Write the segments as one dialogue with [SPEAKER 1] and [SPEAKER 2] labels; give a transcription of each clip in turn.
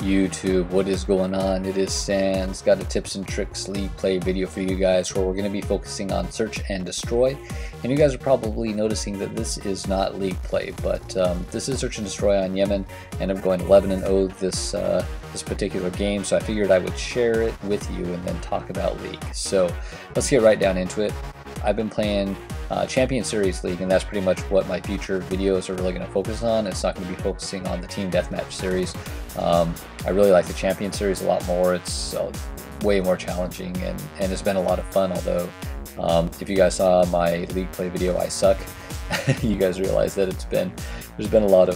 [SPEAKER 1] YouTube, what is going on? It is Sandz. Got a tips and tricks league play video for you guys where we're going to be focusing on search and destroy. And you guys are probably noticing that this is not league play, but this is search and destroy on Yemen, and I'm going 11-0 this particular game, so I figured I would share it with you and then talk about league. So let's get right down into it. I've been playing Champion Series League, and that's pretty much what my future videos are really going to focus on. It's not going to be focusing on the Team Deathmatch series. I really like the Champion Series a lot more. It's way more challenging, and it's been a lot of fun, although if you guys saw my league play video, I suck, you guys realize that there's been a lot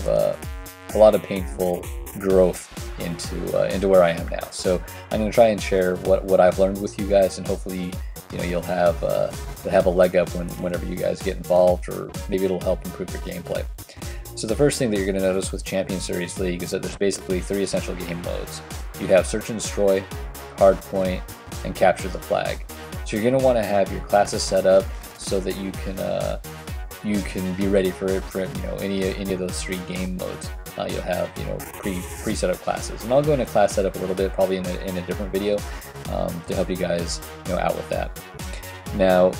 [SPEAKER 1] of painful growth into where I am now. So I'm going to try and share what I've learned with you guys, and hopefully you'll have a leg up whenever you guys get involved, or maybe it'll help improve your gameplay. So the first thing that you're going to notice with Champion Series League is that there's basically 3 essential game modes. You have Search and Destroy, Hardpoint, and Capture the Flag. So you're going to want to have your classes set up so that you can be ready for any of those 3 game modes. You'll have pre-set up classes, and I'll go into class setup a little bit, probably in a different video, to help you guys out with that. Now,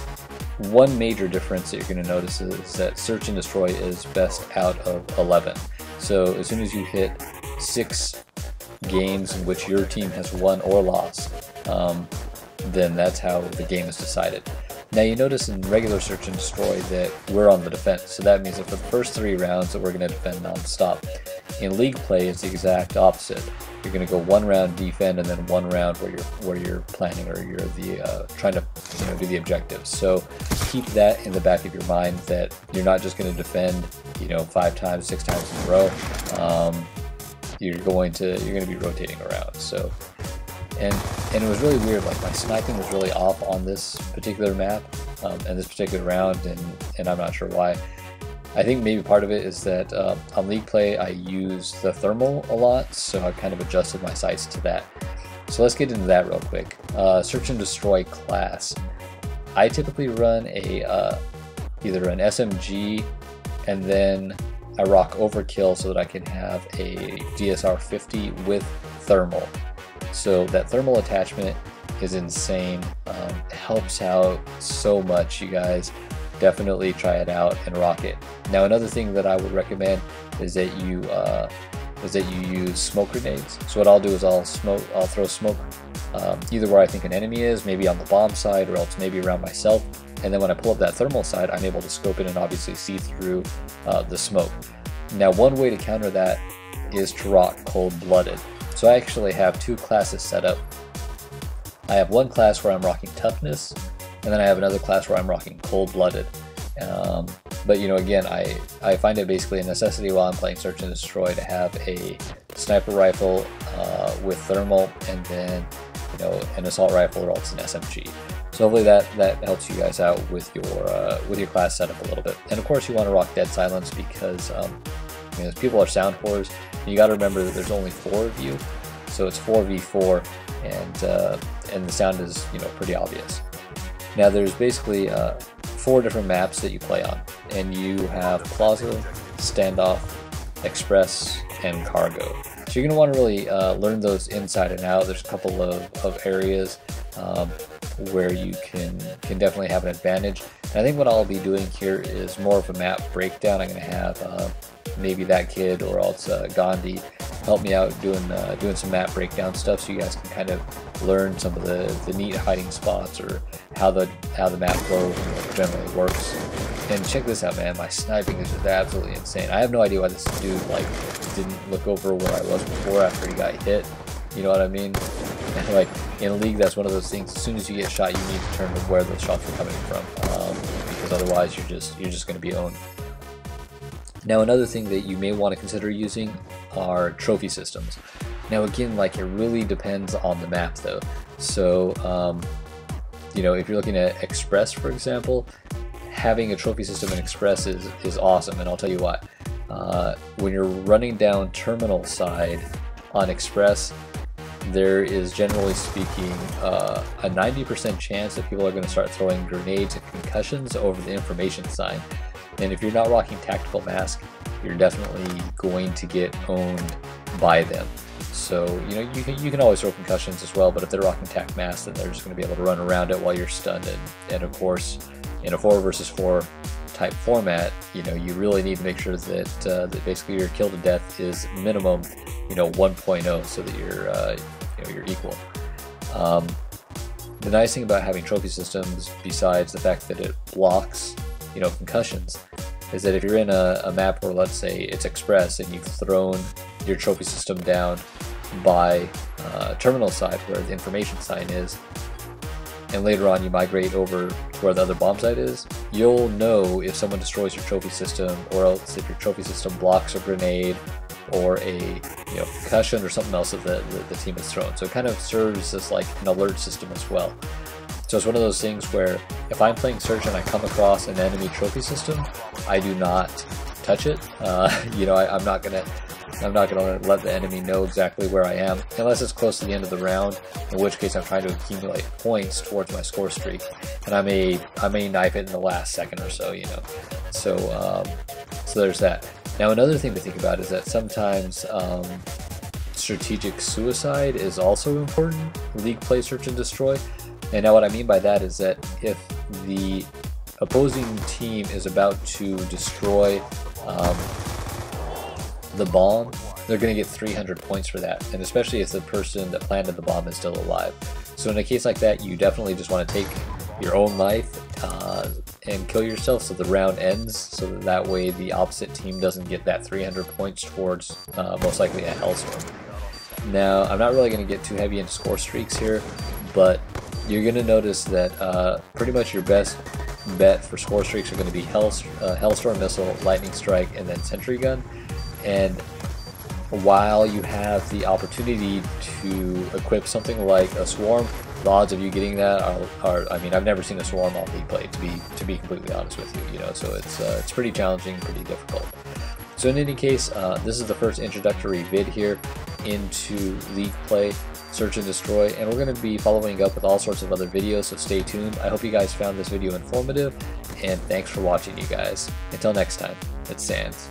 [SPEAKER 1] one major difference that you're going to notice is that Search and Destroy is best out of 11. So as soon as you hit 6 games in which your team has won or lost, then that's how the game is decided. Now you notice in regular Search and Destroy that we're on the defense, so that means that for the first 3 rounds that we're going to defend non-stop. In league play, it's the exact opposite. You're going to go 1 round defend, and then 1 round where you're planning, or you're trying to do the objectives. So keep that in the back of your mind, that you're not just going to defend 5 times, 6 times in a row. You're going to be rotating around. So. And it was really weird, like my sniping was really off on this particular map and this particular round, and I'm not sure why. I think maybe part of it is that on league play I use the thermal a lot, so I've kind of adjusted my sights to that. So let's get into that real quick. Search and Destroy class. I typically run either an SMG, and then I rock Overkill so that I can have a DSR 50 with thermal. So that thermal attachment is insane. It helps out so much. You guys definitely try it out and rock it. Now, another thing that I would recommend is that you use smoke grenades. So what I'll do is I'll throw smoke either where I think an enemy is, maybe on the bomb side, or else maybe around myself. And then when I pull up that thermal side, I'm able to scope it and obviously see through the smoke. Now, one way to counter that is to rock Cold-Blooded. So I actually have 2 classes set up. I have one class where I'm rocking Toughness, and then I have another class where I'm rocking Cold-Blooded. But again, I find it basically a necessity while I'm playing Search and Destroy to have a sniper rifle with thermal, and then an assault rifle, or else an SMG. So hopefully that helps you guys out with your class setup a little bit. And of course, you want to rock Dead Silence, because people are sound whores. You got to remember that there's only 4 of you, so it's 4v4, and the sound is pretty obvious. Now there's basically 4 different maps that you play on, and you have Plaza, Standoff, Express, and Cargo. So you're going to want to really learn those inside and out. There's a couple of areas where you can definitely have an advantage. And I think what I'll be doing here is more of a map breakdown. I'm going to have maybe that kid, or else Gandhi, help me out doing some map breakdown stuff, so you guys can kind of learn some of the neat hiding spots, or how the map flow generally works. And check this out, man, my sniping is just absolutely insane. I have no idea why this dude didn't look over where I was before after he got hit. You know what I mean? And like in a league, that's one of those things. As soon as you get shot, you need to determine where those shots are coming from, because otherwise you're just going to be owned. Now, another thing that you may want to consider using are trophy systems. Now again, it really depends on the map though. So if you're looking at Express, for example, having a trophy system in Express is awesome, and I'll tell you why. When you're running down terminal side on Express, there is, generally speaking, a 90% chance that people are going to start throwing grenades and concussions over the information sign. And if you're not rocking Tactical Mask, you're definitely going to get owned by them. So, you know, you can always throw concussions as well, but if they're rocking tac mass, then they're just going to be able to run around it while you're stunned. And of course, in a 4 versus 4 type format, you know, you really need to make sure that that basically your kill to death is minimum, you know, 1.0, so that you're you know, you're equal. The nice thing about having trophy systems, besides the fact that it blocks, you know, concussions, is that if you're in a map where, let's say, it's express and you've thrown your trophy system down by terminal side where the information sign is, and later on you migrate over to where the other bomb site is, you'll know if someone destroys your trophy system, or else if your trophy system blocks a grenade or a, you know, concussion or something else that the team has thrown. So it kind of serves as like an alert system as well. So it's one of those things where if I'm playing Search and I come across an enemy trophy system, I do not touch it. You know, I'm not gonna let the enemy know exactly where I am, unless it's close to the end of the round, in which case I'm trying to accumulate points towards my score streak, and I may knife it in the last second or so, you know. So so there's that. Now another thing to think about is that sometimes strategic suicide is also important. League play search and destroy. And now what I mean by that is that if the opposing team is about to destroy the bomb, they're going to get 300 points for that, and especially if the person that planted the bomb is still alive. So in a case like that, you definitely just want to take your own life and kill yourself so the round ends, so that way the opposite team doesn't get that 300 points towards most likely a Hellstorm. Now, I'm not really going to get too heavy into score streaks here, but you're going to notice that pretty much your best bet for score streaks are going to be Hellstorm Missile, Lightning Strike, and then Sentry Gun. And while you have the opportunity to equip something like a Swarm, the odds of you getting that are I mean, I've never seen a Swarm off League play, to be completely honest with you, you know, so it's pretty challenging, pretty difficult. So in any case, this is the first introductory vid here into League play, search and destroy, and we're going to be following up with all sorts of other videos, so stay tuned. I hope you guys found this video informative, and thanks for watching, you guys. Until next time, it's sandz.